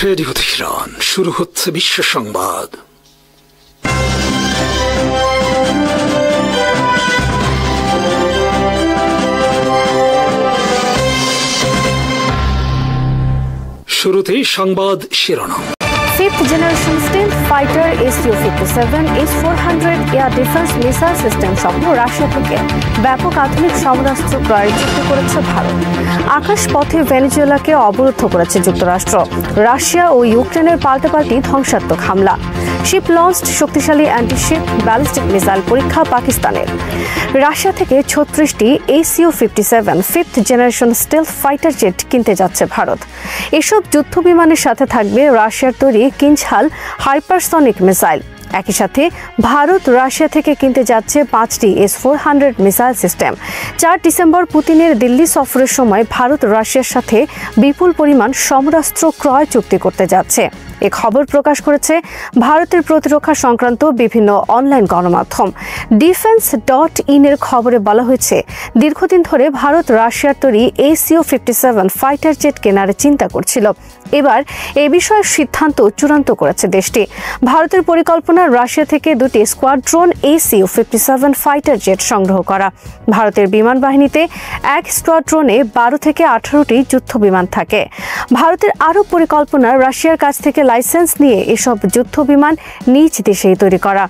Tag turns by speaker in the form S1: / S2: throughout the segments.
S1: Radio Tehran, শুরু হচ্ছে বিশ্ব সংবাদ। শুরুতেই সংবাদ শিরোনাম।
S2: Fifth generation stealth fighter SU-57 S-400 air defence missile system সহ রাশিয়া থেকে ব্যাপক আধুনিক সমরাস্ত্র ক্রয়ের চুক্তি করেছে ভারত। আকাশপথে ভেনেজুয়েলাকে অবরুদ্ধ করেছে যুক্তরাষ্ট্র। রাশিয়া ও ইউক্রেনের পাল্টাপাল্টি ধ্বংসাত্মক হামলা। শিপ লঞ্চড শক্তিশালী অ্যান্টিশিপ ব্যালিস্টিক মিসাইল পরীক্ষা পাকিস্তানের। রাশিয়া থেকে 36টি SU-57 fifth generation stealth fighter jet কিনতে যাচ্ছে ভারত। এসব যুদ্ধ বিমানের সাথে থাকবে রাশিয়ার তৈরি কিঞ্ঝাল হাইপারসনিক মিসাইল। একই সাথে ভারত রাশিয়া থেকে কিনতে যাচ্ছে 5টি S-400 মিসাইল সিস্টেম। 4 ডিসেম্বর পুতিনের দিল্লি সফরের সময় ভারত রাশিয়ার সাথে বিপুল পরিমাণ সমরাস্ত্র ক্রয় চুক্তি করতে যাচ্ছে। এ খবর প্রকাশ করেছে ভারতের প্রতিরক্ষা সংক্রান্ত বিভিন্ন অনলাইন গণমাধ্যম। Defense.in এর খবরে বলা হয়েছে, দীর্ঘদিন ধরে ভারত রাশিয়ার তৈরি SU-57 ফাইটার জেট কেনার চিন্তা করছিল। এবার এ বিষয়ে সিদ্ধান্ত চূড়ান্ত করেছে দেশটি। ভারতের পরিকল্পনা রাশিয়া থেকে 2টি স্কোয়াড্রন SU-57 ফাইটার জেট সংগ্রহ করা। ভারতের বিমান বাহিনীতে এক স্কোয়াড্রনে 12 থেকে 18টি যুদ্ধ বিমান থাকে। ভারতের আরও পরিকল্পনা রাশিয়ার কাছ থেকে লাইসেন্স নিয়ে এসব যুদ্ধ বিমান নিজ দেশেই তৈরি করা।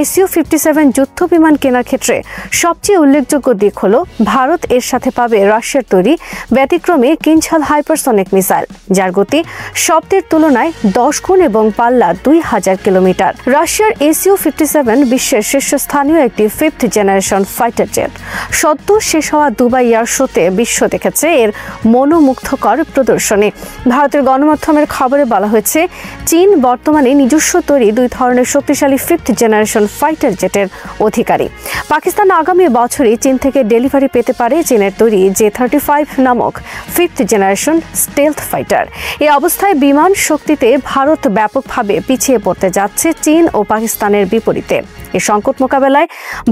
S2: SU-57 যুদ্ধ বিমান কেনার ক্ষেত্রে সবচেয়ে উল্লেখযোগ্য দিক হল ভারত এর সাথে পাবে রাশিয়ার তৈরি ব্যতিক্রমী কিঞ্ঝাল হাইপারসনিক মিসাইল, যার গতি শব্দের তুলনায় 10 গুণ এবং পাল্লা 2000 কিলোমিটার। রাশিয়ার SU-57 বিশ্বের শীর্ষস্থানীয় একটি ফিফথ জেনারেশন ফাইটার জেট। সদ্য শেষ হওয়া দুবাই এয়ার শোতে বিশ্ব দেখেছে এর মনোমুগ্ধকর প্রদর্শনী। ভারতের গণমাধ্যমের খবরে বলা হয়েছে, চীন বর্তমানে নিজস্ব তৈরি 2 ধরনের শক্তিশালী ফিফথ জেনারেশন ফাইটার জেটের অধিকারী। পাকিস্তান আগামী বছরই চীন থেকে ডেলিভারি পেতে পারে চীনের তৈরি J-35 নামক ফিফথ জেনারেশন স্টেলথ ফাইটার। এই অবস্থায় বিমান শক্তিতে ভারত ব্যাপকভাবে পিছিয়ে পড়তে যাচ্ছে চীন ও পাকিস্তানের বিপরীতে। এই সংকট মোকাবেলায়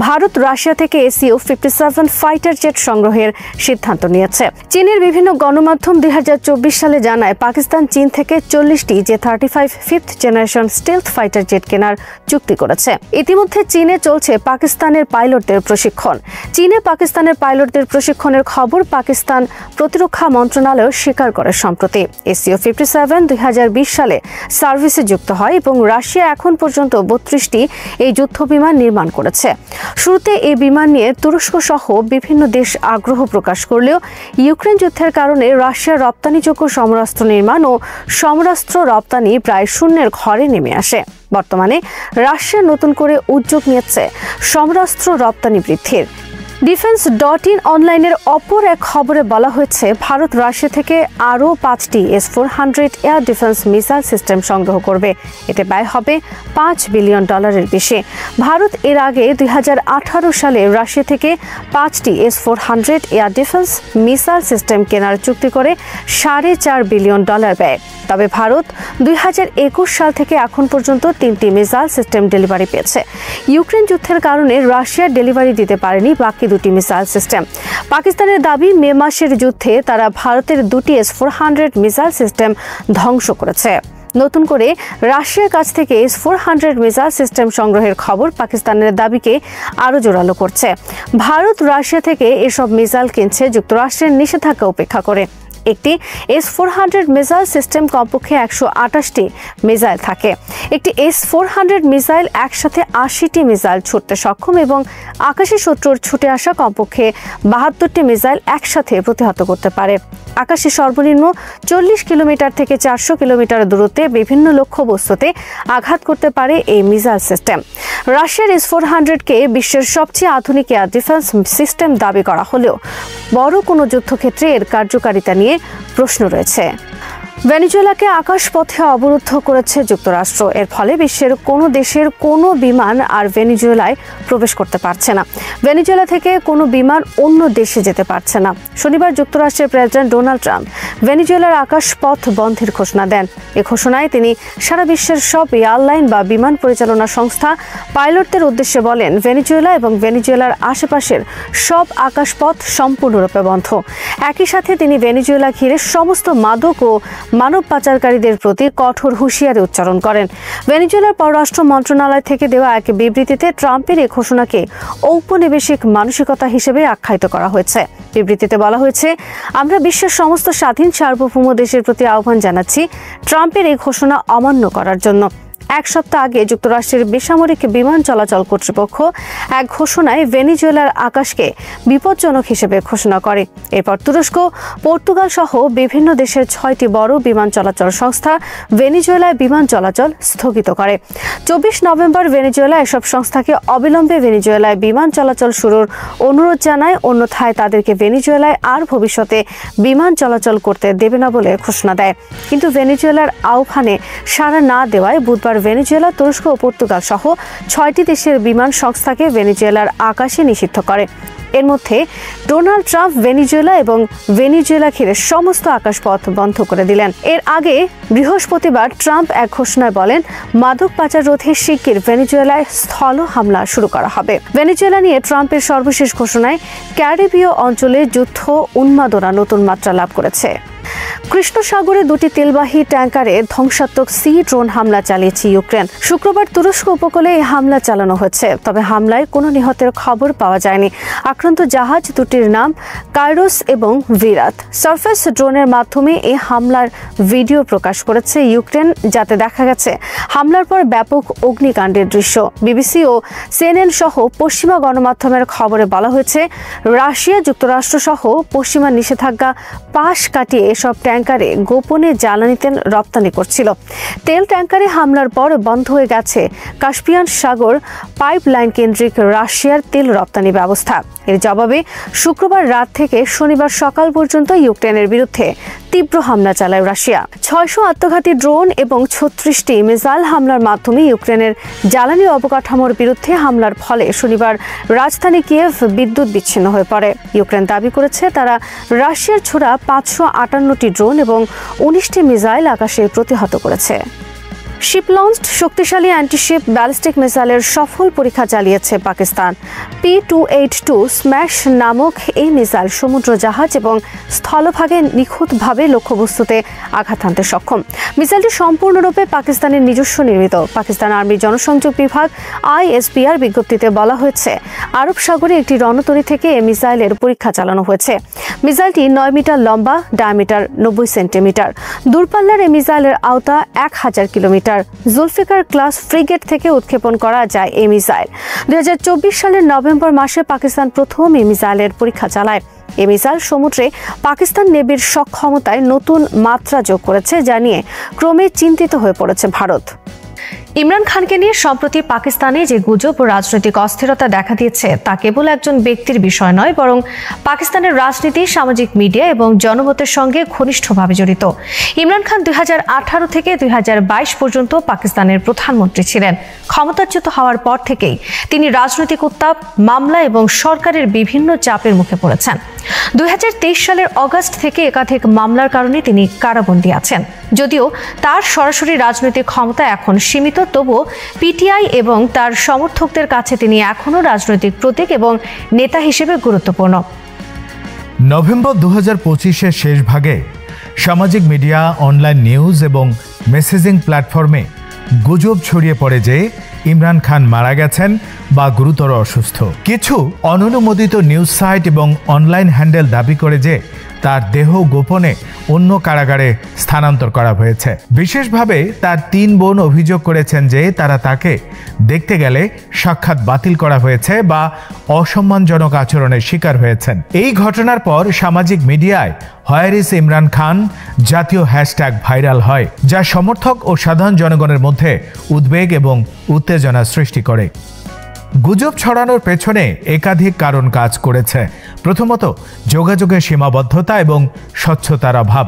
S2: ভারত রাশিয়া থেকে SU-57 ফাইটার জেট সংগ্রহের সিদ্ধান্ত নিয়েছে। চীনের বিভিন্ন গণমাধ্যম 2024 সালে জানায়, পাকিস্তান চীন থেকে 40টি J-35 fifth generation stealth fighter jet কেনার চুক্তি করেছে। ইতিমধ্যে চীনে চলছে পাকিস্তানের পাইলটদের প্রশিক্ষণ। চীনে পাকিস্তানের পাইলটদের প্রশিক্ষণের খবর পাকিস্তান প্রতিরক্ষা মন্ত্রণালয় স্বীকার করে সম্প্রতি। SU-57 2020 সালে সার্ভিসে যুক্ত হয় এবং রাশিয়া এখন পর্যন্ত 32টি এই যুদ্ধ বিমান নির্মাণ করেছে। শুরুতে এই বিমান নিয়ে তুরস্ক সহ বিভিন্ন দেশ আগ্রহ প্রকাশ করলেও ইউক্রেন যুদ্ধের কারণে রাশিয়ার রপ্তানিযোগ্য সমরাস্ত্র নির্মাণ ও সমরাস্ত্র রপ্তানি প্রায় শূন্যের ঘরে নেমে আসে। বর্তমানে রাশিয়া নতুন করে উদ্যোগ নিয়েছে সমরাস্ত্র রপ্তানি বৃদ্ধির। Defense.in অনলাইনের অপর এক খবরে বলা হয়েছে, ভারত রাশিয়া থেকে আরও 5টি S-400 air defence missile system সংগ্রহ করবে। এতে ব্যয় হবে $5 বিলিয়ন বেশি। ভারত এর আগে 2018 সালে রাশিয়া থেকে 5টি S-400 air defence missile system কেনার চুক্তি করে $4.5 বিলিয়ন ব্যয়। তবে ভারত 2021 সাল থেকে এখন পর্যন্ত 3টি মিসাইল সিস্টেম ডেলিভারি পেয়েছে। ইউক্রেন যুদ্ধের কারণে রাশিয়া ডেলিভারি দিতে পারেনি বাকি 2টি মিসাইল সিস্টেম। পাকিস্তানের দাবি, মে মাসের যুদ্ধে তারা ভারতের 2টি S-400 মিসাইল সিস্টেম ধ্বংস করেছে। নতুন করে রাশিয়ার কাছ থেকে S-400 মিসাইল সিস্টেম সংগ্রহের খবর পাকিস্তানের দাবিকে আরও জোরালো করছে। ভারত রাশিয়া থেকে এসব মিসাইল কিনছে যুক্তরাষ্ট্রের নিষেধাজ্ঞা উপেক্ষা করে। একটি S-400 মিসাইল সিস্টেম কমপক্ষে 128টি মিসাইল থাকে। একটি S-400 মিসাইল একসাথে 80টি মিসাইল ছুটতে সক্ষম এবং আকাশে শত্রুর ছুটে আসা কমপক্ষে 72টি মিসাইল একসাথে প্রতিহত করতে পারে। আকাশে সর্বনিম্ন 40 কিলোমিটার থেকে 400 কিলোমিটার দূরত্বে বিভিন্ন লক্ষ্যবস্তুতে আঘাত করতে পারে এই মিসাইল সিস্টেম। রাশিয়ার S-400-কে বিশ্বের সবচেয়ে আধুনিক এয়ার ডিফেন্স সিস্টেম দাবি করা হলেও বড় কোনো যুদ্ধক্ষেত্রে এর কার্যকারিতা নিয়ে প্রশ্ন রয়েছে। ভেনেজুয়েলাকে আকাশপথে অবরুদ্ধ করেছে যুক্তরাষ্ট্র। এর ফলে বিশ্বের কোনো দেশের কোনো বিমান আর ভেনেজুয়েলায় প্রবেশ করতে পারছে না। ভেনেজুয়েলা থেকে কোনো বিমান অন্য দেশে যেতে পারছে না। শনিবার যুক্তরাষ্ট্রের প্রেসিডেন্ট ডোনাল্ড ট্রাম্প ভেনেজুয়েলার আকাশপথ বন্ধের ঘোষণা দেন। এ ঘোষণায় তিনি সারা বিশ্বের সব এয়ারলাইন বা বিমান পরিচালনা সংস্থা পাইলটদের উদ্দেশ্যে বলেন, ভেনেজুয়েলা এবং ভেনেজুয়েলার আশেপাশের সব আকাশপথ সম্পূর্ণরূপে বন্ধ। একই সাথে তিনি ভেনেজুয়েলা ঘিরে সমস্ত মাদক ও মানব পাচারকারীদের প্রতি কঠোর হুঁশিয়ারি উচ্চারণ করেন। ভেনেজুয়েলার পররাষ্ট্র মন্ত্রণালয় থেকে দেওয়া এক বিবৃতিতে ট্রাম্পের এই ঘোষণাকে ঔপনিবেশিক মানসিকতা হিসেবে আখ্যায়িত করা হয়েছে। বিবৃতিতে বলা হয়েছে, আমরা বিশ্বের সমস্ত স্বাধীন সার্বভৌম দেশের প্রতি আহ্বান জানাচ্ছি ট্রাম্পের এই ঘোষণা অমান্য করার জন্য। এক সপ্তাহ আগে যুক্তরাষ্ট্রের বেসামরিক বিমান চলাচল কর্তৃপক্ষ এক ঘোষণায় ভেনেজুয়েলার আকাশকে বিপজ্জনক হিসেবে ঘোষণা করে। এরপর তুরস্ক, পর্তুগাল সহ বিভিন্ন দেশের 6টি বড় বিমান চলাচল সংস্থা ভেনেজুয়েলায় বিমান চলাচল স্থগিত করে। 24 নভেম্বর ভেনেজুয়েলা এসব সংস্থাকে অবিলম্বে ভেনেজুয়েলায় বিমান চলাচল শুরুর অনুরোধ জানায়, অন্যথায় তাদেরকে ভেনেজুয়েলায় আর ভবিষ্যতে বিমান চলাচল করতে দেবে না বলে ঘোষণা দেয়। কিন্তু ভেনেজুয়েলার আহ্বানে সাড়া না দেওয়ায় বুধবার ভেনেজুয়েলা, তুরস্ক ও পর্তুগাল সহ 6টি দেশের বিমান সংস্থাকে ভেনেজুয়েলার আকাশে নিষিদ্ধ করে। এর মধ্যে ডোনাল্ড ট্রাম্প ভেনেজুয়েলা এবং ভেনেজুয়েলা ঘিরে সমস্ত আকাশপথ বন্ধ করে দিলেন। এর আগে বৃহস্পতিবার ট্রাম্প এক ঘোষণায় বলেন, মাদক পাচার রোধে শিগগির ভেনেজুয়েলায় স্থল হামলা শুরু করা হবে। ভেনেজুয়েলা নিয়ে ট্রাম্পের সর্বশেষ ঘোষণায় ক্যারিবীয় অঞ্চলে যুদ্ধ উন্মাদনা নতুন মাত্রা লাভ করেছে। কৃষ্ণ সাগরে 2টি তেলবাহী ট্যাঙ্কারে ধ্বংসাত্মক ড্রোন হামলা চালিয়েছে ইউক্রেন। শুক্রবার তুরস্ক উপকূলে এই হামলা চালানো হয়েছে, তবে হামলায় কোনো নিহতের খবর পাওয়া যায়নি। আক্রান্ত জাহাজ দুটির নাম কাইরোস এবং ভিরাত। সারফেস ড্রোনের মাধ্যমে এই হামলার ভিডিও প্রকাশ করেছে ইউক্রেন, যাতে দেখা গেছে হামলার পর ব্যাপক অগ্নিকাণ্ডের দৃশ্য। বিবিসি ও সিএনএন সহ পশ্চিমা গণমাধ্যমের খবরে বলা হয়েছে, রাশিয়া, যুক্তরাষ্ট্র সহ পশ্চিমা নিষেধাজ্ঞা পাশ কাটিয়ে এসব ট্যাঙ্কারে গোপনে জ্বালানি তেল রপ্তানি করছিল। তেল ট্যাঙ্কারে হামলার পর বন্ধ হয়ে গেছে কাস্পিয়ান সাগর পাইপলাইন কেন্দ্রিক রাশিয়ার তেল রপ্তানি ব্যবস্থা। এর জবাবে শুক্রবার রাত থেকে শনিবার সকাল পর্যন্ত ইউক্রেনের বিরুদ্ধে তীব্র হামলা চালায় রাশিয়া। 600 আত্মঘাতী ড্রোন এবং 36টি মিসাইল হামলার মাধ্যমে ইউক্রেনের জ্বালানি অবকাঠামোর বিরুদ্ধে হামলার ফলে শনিবার রাজধানী কিয়েভ বিদ্যুৎ বিচ্ছিন্ন হয়ে পড়ে। ইউক্রেন দাবি করেছে তারা রাশিয়ার ছোড়া 558টি ড্রোন এবং 19টি মিসাইল আকাশে প্রতিহত করেছে। শিপ লঞ্চড শক্তিশালী অ্যান্টিশিপ ব্যালিস্টিক মিসাইলের সফল পরীক্ষা চালিয়েছে পাকিস্তান। P-282 স্ম্যাশ নামক এই মিসাইল সমুদ্র জাহাজ এবং স্থলভাগে নিখুঁতভাবে লক্ষ্যবস্তুতে আঘাত হানতে সক্ষম। মিসাইলটি সম্পূর্ণরূপে পাকিস্তানের নিজস্ব নির্মিত। পাকিস্তান আর্মির জনসংযোগ বিভাগ ISPR বিজ্ঞপ্তিতে বলা হয়েছে, আরব সাগরে একটি রণতরী থেকে এই মিসাইলের পরীক্ষা চালানো হয়েছে। মিসাইলটি 9 মিটার লম্বা, ডায়ামিটার 90 সেন্টিমিটার। দূরপাল্লার এই মিসাইলের আওতা 1000 কিলোমিটার। জুলফিকার ক্লাস ফ্রিগেট থেকে উৎক্ষেপণ করা যায় এই মিসাইল। 2024 সালের নভেম্বর মাসে পাকিস্তান প্রথম এই মিসাইলের পরীক্ষা চালায়। এই মিসাইল সমুদ্রে পাকিস্তান নেভির সক্ষমতায় নতুন মাত্রা যোগ করেছে, যা নিয়ে ক্রমে চিন্তিত হয়ে পড়েছে ভারত। ইমরান খানকে নিয়ে সম্প্রতি পাকিস্তানে যে গুজব ও রাজনৈতিক অস্থিরতা দেখা দিয়েছে তা কেবল একজন ব্যক্তির বিষয় নয়, বরং পাকিস্তানের রাজনীতি, সামাজিক মিডিয়া এবং জনমতের সঙ্গে ঘনিষ্ঠভাবে জড়িত। ইমরান খান 2018 থেকে 2022 পর্যন্ত পাকিস্তানের প্রধানমন্ত্রী ছিলেন। ক্ষমতাচ্যুত হওয়ার পর থেকেই তিনি রাজনৈতিক উত্তাপ, মামলা এবং সরকারের বিভিন্ন চাপের মুখে পড়েছেন। 2023 সালের অগাস্ট থেকে একাধিক মামলার কারণে তিনি কারাবন্দী আছেন। যদিও তার সরাসরি রাজনৈতিক ক্ষমতা এখন সীমিত, তবুও পিটিআই এবং তার সমর্থকদের কাছে তিনি এখনও রাজনৈতিক প্রতীক এবং নেতা হিসেবে গুরুত্বপূর্ণ।
S3: নভেম্বর 2025-এর শেষ ভাগে সামাজিক মিডিয়া, অনলাইন নিউজ এবং মেসেজিং প্ল্যাটফর্মে গুজব ছড়িয়ে পড়ে যে ইমরান খান মারা গেছেন বা গুরুতর অসুস্থ। কিছু অননুমোদিত নিউজ সাইট এবং অনলাইন হ্যান্ডেল দাবি করে যে তার দেহ গোপনে অন্য কারাগারে স্থানান্তর করা হয়েছে। বিশেষভাবে তার 3 বোন অভিযোগ করেছেন যে তারা তাকে দেখতে গেলে সাক্ষাৎ বাতিল করা হয়েছে বা অসম্মানজনক আচরণের শিকার হয়েছেন। এই ঘটনার পর সামাজিক মিডিয়ায় হোয়ার ইজ ইমরান খান জাতীয় হ্যাশট্যাগ ভাইরাল হয়, যা সমর্থক ও সাধারণ জনগণের মধ্যে উদ্বেগ এবং উত্তেজনা সৃষ্টি করে। গুজব ছড়ানোর পেছনে একাধিক কারণ কাজ করেছে। প্রথমত, যোগাযোগের সীমাবদ্ধতা এবং স্বচ্ছতার অভাব।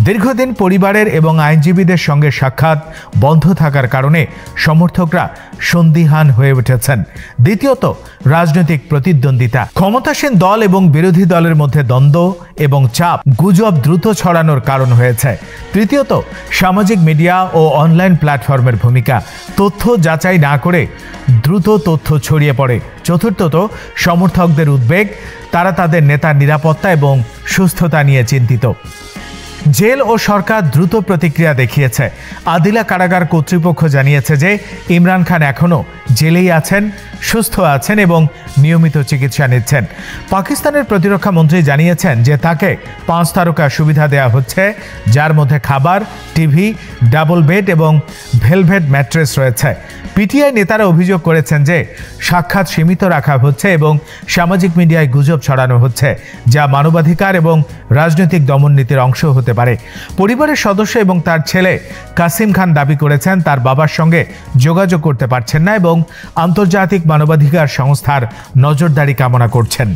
S3: দীর্ঘদিন পরিবারের এবং আইনজীবীদের সঙ্গে সাক্ষাৎ বন্ধ থাকার কারণে সমর্থকরা সন্দিহান হয়ে উঠেছেন। দ্বিতীয়ত, রাজনৈতিক প্রতিদ্বন্দ্বিতা। ক্ষমতাসীন দল এবং বিরোধী দলের মধ্যে দ্বন্দ্ব এবং চাপ গুজব দ্রুত ছড়ানোর কারণ হয়েছে। তৃতীয়ত, সামাজিক মিডিয়া ও অনলাইন প্ল্যাটফর্মের ভূমিকা। তথ্য যাচাই না করে দ্রুত তথ্য ছড়িয়ে পড়ে। চতুর্থত, সমর্থকদের উদ্বেগ। তারা তাদের নেতার নিরাপত্তা এবং সুস্থতা নিয়ে চিন্তিত। জেল ও সরকার দ্রুত প্রতিক্রিয়া দেখিয়েছে। আদিলা কারাগার কর্তৃপক্ষ জানিয়েছে যে ইমরান খান এখনও জেলেই আছেন, সুস্থ আছেন এবং নিয়মিত চিকিৎসা নিচ্ছেন। পাকিস্তানের প্রতিরক্ষা মন্ত্রী জানিয়েছেন যে তাকে 5 তারকা সুবিধা দেওয়া হচ্ছে, যার মধ্যে খাবার, টিভি, ডাবল বেড এবং ভেলভেট ম্যাট্রেস রয়েছে। পিটিআই নেতারা অভিযোগ করেছেন যে সাক্ষাৎ সীমিত রাখা হচ্ছে এবং সামাজিক মিডিয়ায় গুজব ছড়ানো হচ্ছে, যা মানবাধিকার এবং রাজনৈতিক দমননীতির অংশ হতে পারে। পরিবারের সদস্য এবং তার ছেলে কাসিম খান দাবি করেছেন তার বাবার সঙ্গে যোগাযোগ করতে পারছেন না এবং আন্তর্জাতিক মানবাধিকার সংস্থার নজরদারি কামনা করছেন।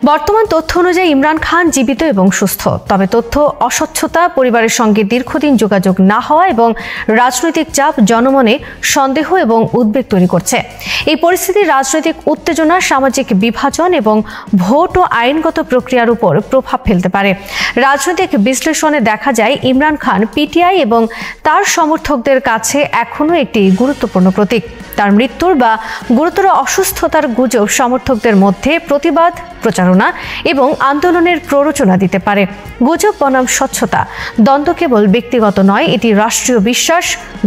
S2: বর্তমান তথ্য অনুযায়ী ইমরান খান জীবিত এবং সুস্থ, তবে তথ্য অস্বচ্ছতা, পরিবারের সঙ্গে দীর্ঘদিন যোগাযোগ না হওয়া এবং রাজনৈতিক চাপ জনমনে সন্দেহ এবং উদ্বেগ তৈরি করছে। এই পরিস্থিতি রাজনৈতিক উত্তেজনা, সামাজিক বিভাজন এবং ভোট ও আইনগত প্রক্রিয়ার উপর প্রভাব ফেলতে পারে। রাজনৈতিক বিশ্লেষণে দেখা যায় ইমরান খান পিটিআই এবং তার সমর্থকদের কাছে এখনও একটি গুরুত্বপূর্ণ প্রতীক। তার মৃত্যুর বা গুরুতর অসুস্থতার গুজব সমর্থকদের মধ্যে প্রতিবাদ, প্রচারণা এবং আন্দোলনের প্ররোচনা দিতে পারে। গুজব বনাম স্বচ্ছতা দ্বন্দ্ব কেবল ব্যক্তিগত নয়, এটি রাষ্ট্রীয় বিশ্বাস,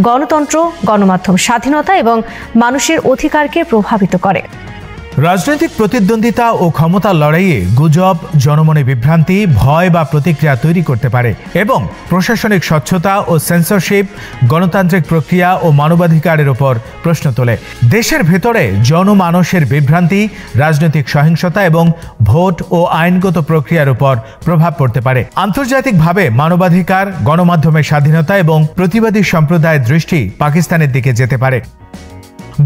S2: গণতন্ত্র, গণমাধ্যম স্বাধীনতা এবং মানুষের অধিকারকে প্রভাবিত করে।
S3: রাজনৈতিক প্রতিদ্বন্দ্বিতা ও ক্ষমতার লড়াইয়ে গুজব জনমনে বিভ্রান্তি, ভয় বা প্রতিক্রিয়া তৈরি করতে পারে এবং প্রশাসনিক স্বচ্ছতা ও সেন্সরশিপ, গণতান্ত্রিক প্রক্রিয়া ও মানবাধিকারের উপর প্রশ্ন তোলে। দেশের ভেতরে জনমানসের বিভ্রান্তি, রাজনৈতিক সহিংসতা এবং ভোট ও আইনগত প্রক্রিয়ার উপর প্রভাব পড়তে পারে। আন্তর্জাতিকভাবে মানবাধিকার, গণমাধ্যমের স্বাধীনতা এবং প্রতিবাদী সম্প্রদায়ের দৃষ্টি পাকিস্তানের দিকে যেতে পারে।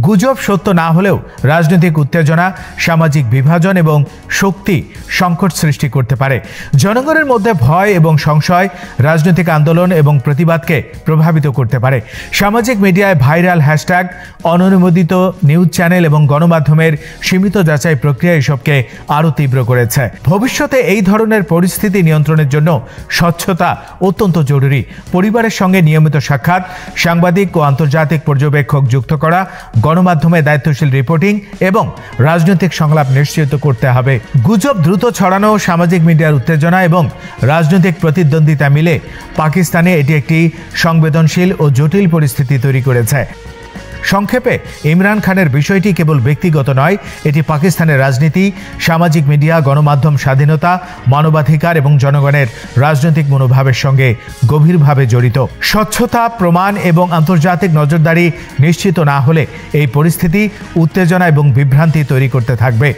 S3: গুজব সত্য না হলেও রাজনৈতিক উত্তেজনা, সামাজিক বিভাজন এবং শক্তি সংকট সৃষ্টি করতে পারে। জনগণের মধ্যে ভয় এবং সংশয় রাজনৈতিক আন্দোলন এবং প্রতিবাদকে প্রভাবিত করতে পারে। সামাজিক মিডিয়ায় ভাইরাল হ্যাশট্যাগ, অননুমোদিত নিউজ চ্যানেল এবং গণমাধ্যমের সীমিত যাচাই প্রক্রিয়া এসবকে আরও তীব্র করেছে। ভবিষ্যতে এই ধরনের পরিস্থিতি নিয়ন্ত্রণের জন্য স্বচ্ছতা অত্যন্ত জরুরি। পরিবারের সঙ্গে নিয়মিত সাক্ষাৎ, সাংবাদিক ও আন্তর্জাতিক পর্যবেক্ষক যুক্ত করা, গণমাধ্যমে দায়িত্বশীল রিপোর্টিং এবং রাজনৈতিক সংলাপ নিশ্চিত করতে হবে। গুজব দ্রুত ছড়ানো, সামাজিক মিডিয়ার উত্তেজনা এবং রাজনৈতিক প্রতিদ্বন্দ্বিতা মিলে পাকিস্তানে এটি একটি সংবেদনশীল ও জটিল পরিস্থিতি তৈরি করেছে। সংক্ষেপে, ইমরান খানের বিষয়টি কেবল ব্যক্তিগত নয়, এটি পাকিস্তানের রাজনীতি, সামাজিক মিডিয়া, গণমাধ্যম স্বাধীনতা, মানবাধিকার এবং জনগণের রাজনৈতিক মনোভাবের সঙ্গে গভীরভাবে জড়িত। স্বচ্ছতা, প্রমাণ এবং আন্তর্জাতিক নজরদারি নিশ্চিত না হলে এই পরিস্থিতি উত্তেজনা এবং বিভ্রান্তি তৈরি করতে থাকবে।